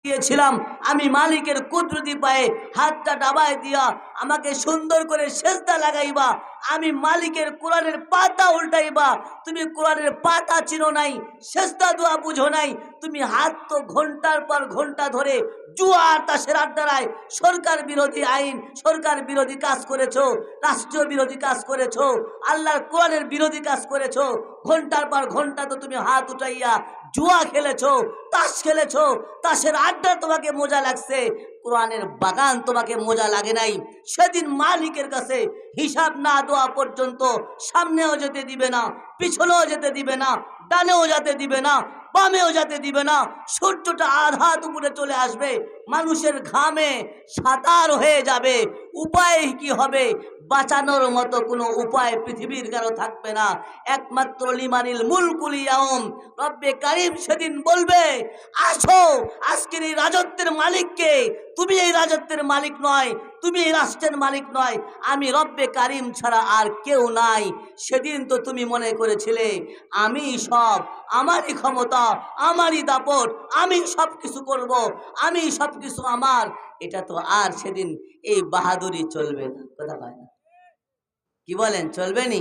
গিয়েছিলাম, আমি মালিকের কুদরতি পায়ে হাতটা ডাবায় দিয়া আমাকে সুন্দর করে সেজদা লাগাইবা, আমি মালিকের কোরআনের পাতা উল্টাইবা। তুমি কোরআনের পাতা চিনো নাই, সেজদা দোয়া বুঝো নাই, তুমি হাত তো ঘন্টার পর ঘন্টা ধরে জুয়া আর তাসের আড্ডায় সরকার বিরোধী আইন, সরকার বিরোধী কাজ করেছো, রাষ্ট্রীয় বিরোধী কাজ করেছো, আল্লাহর কোরআনের বিরোধী কাজ করেছো। ঘন্টার পর ঘন্টা তো তুমি হাত উঠাইয়া জুয়া খেলেছো, তাস খেলেছো, তাসের আড্ডা তোমাকে মজা লাগছে, কোরআনের বাগান তোমাকে মজা লাগে নাই। সেদিন মালিকের কাছে হিসাব না দেওয়া পর্যন্ত সামনেও যেতে দিবে না, পিছনেও যেতে দিবে না, ডানেও যেতে দিবে না, বামেও যেতে দিবে না। সূর্যটা আধা দুপুরে চলে আসবে, মানুষের ঘামে সাতার হয়ে যাবে। উপায় কি হবে? বাঁচানোর মতো কোনো উপায় পৃথিবীর কারো থাকবে না, একমাত্র লিমানিল মুলকুল ইয়াউম, রব্বে কারীম সেদিন বলবে, আসো, আজকের এই রাজত্বের মালিককে। তুমি এই রাজত্বের মালিক নয়, তুমি এই রাষ্ট্রের মালিক নয়, আমি রব্বে কারীম ছাড়া আর কেউ নাই। সেদিন তো তুমি মনে করেছিলে আমি সব, আমারই ক্ষমতা, আমারই দাপট, আমি সব কিছু করব, আমি সব কিছু আমার। এটা তো আর সেদিন এই বাহাদুরি চলবে না। কথা হয় না? কি বলেন, চলবে নি?